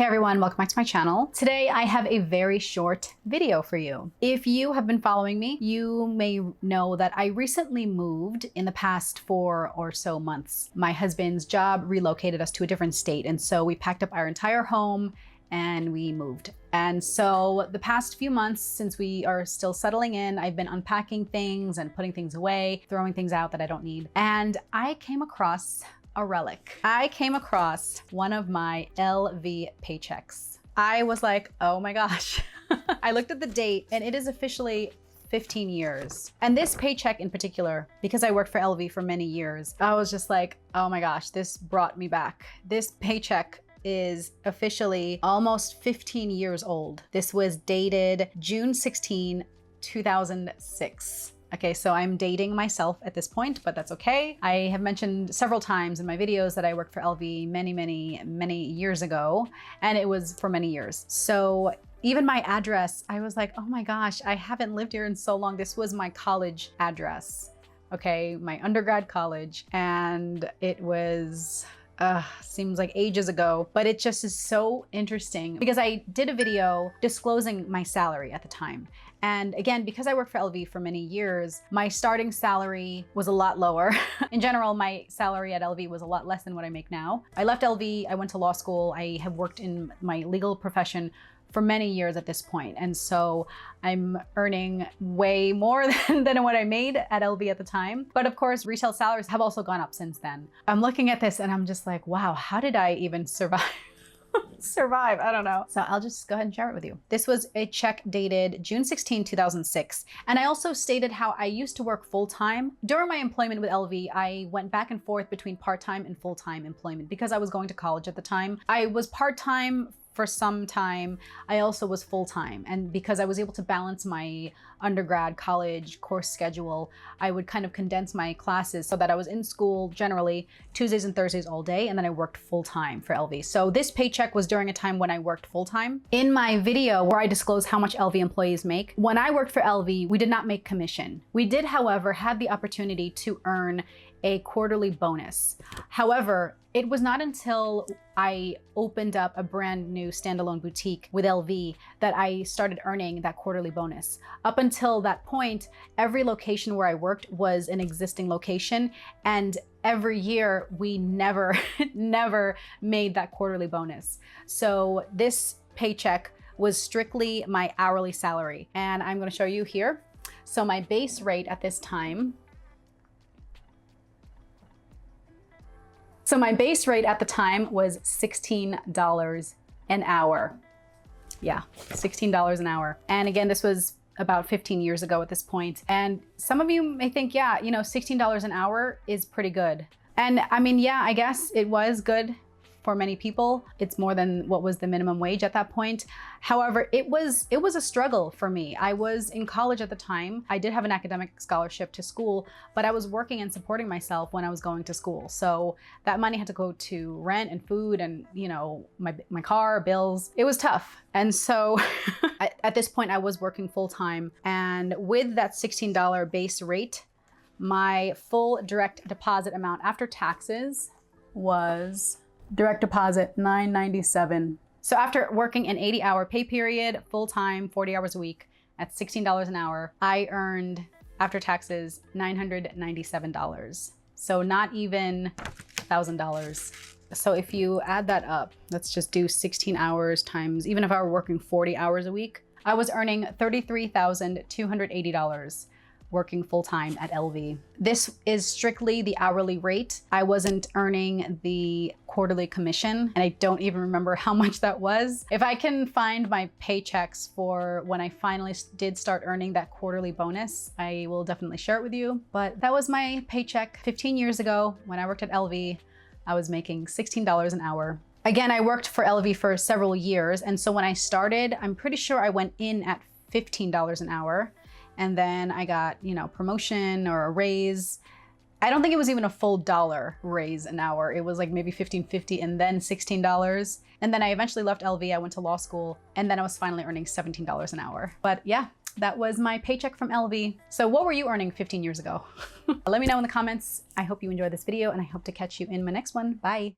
Hey everyone, welcome back to my channel. Today I have a very short video for you. If you have been following me, you may know that I recently moved in the past 4 or so months. My husband's job relocated us to a different state, and so we packed up our entire home and we moved. And so the past few months, since we are still settling in, I've been unpacking things and putting things away, throwing things out that I don't need. And I came across a relic. I came across one of my LV paychecks. I was like, oh my gosh. I looked at the date and it is officially 15 years. And this paycheck in particular, because I worked for LV for many years, I was just like, oh my gosh, this brought me back. This paycheck is officially almost 15 years old. This was dated June 16, 2006. Okay, so I'm dating myself at this point, but that's okay. I have mentioned several times in my videos that I worked for LV many years ago, and it was for many years. So even my address, I was like, oh my gosh, I haven't lived here in so long. This was my college address, okay, my undergrad college, and it was, seems like ages ago, but it just is so interesting because I did a video disclosing my salary at the time. And again, because I worked for LV for many years, my starting salary was a lot lower. In general, my salary at LV was a lot less than what I make now. I left LV, I went to law school. I have worked in my legal profession for many years at this point. And so I'm earning way more than what I made at LV at the time. But of course, retail salaries have also gone up since then. I'm looking at this and I'm just like, wow, how did I even survive? I don't know. So I'll just go ahead and share it with you. This was a check dated June 16, 2006. And I also stated how I used to work full-time. During my employment with LV, I went back and forth between part-time and full-time employment because I was going to college at the time. I was part-time for some time. I also was full-time, and because I was able to balance my undergrad college course schedule, I would kind of condense my classes so that I was in school generally Tuesdays and Thursdays all day, and then I worked full-time for LV. So this paycheck was during a time when I worked full-time. In my video where I disclose how much LV employees make, when I worked for LV, we did not make commission. We did, however, have the opportunity to earn a quarterly bonus. However, it was not until I opened up a brand new standalone boutique with LV that I started earning that quarterly bonus. Up until that point, every location where I worked was an existing location, and every year we never made that quarterly bonus. So this paycheck was strictly my hourly salary, and I'm going to show you here. So my base rate at this time, at the time was $16 an hour. Yeah, $16 an hour. And again, this was about 15 years ago at this point. And some of you may think, yeah, you know, $16 an hour is pretty good. And I mean, yeah, I guess it was good for many people. It's more than what was the minimum wage at that point. However, it was a struggle for me. I was in college at the time. I did have an academic scholarship to school, but I was working and supporting myself when I was going to school. So that money had to go to rent and food and, you know, my car, bills. It was tough. And so at this point I was working full time, and with that $16 base rate, my full direct deposit amount after taxes was direct deposit $997. So after working an 80-hour pay period, full-time, 40 hours a week at $16 an hour, I earned after taxes $997. So not even $1,000. So if you add that up, let's just do 16 hours times, even if I were working 40 hours a week, I was earning $33,280 working full-time at LV. This is strictly the hourly rate. I wasn't earning the quarterly commission, and I don't even remember how much that was. If I can find my paychecks for when I finally did start earning that quarterly bonus, I will definitely share it with you. But that was my paycheck 15 years ago when I worked at LV. I was making $16 an hour. Again, I worked for LV for several years, and so when I started, I'm pretty sure I went in at $15 an hour. And then I got, you know, promotion or a raise. I don't think it was even a full dollar raise an hour. It was like maybe $15.50 and then $16. And then I eventually left LV. I went to law school, and then I was finally earning $17 an hour. But yeah, that was my paycheck from LV. So what were you earning 15 years ago? Let me know in the comments. I hope you enjoyed this video, and I hope to catch you in my next one. Bye.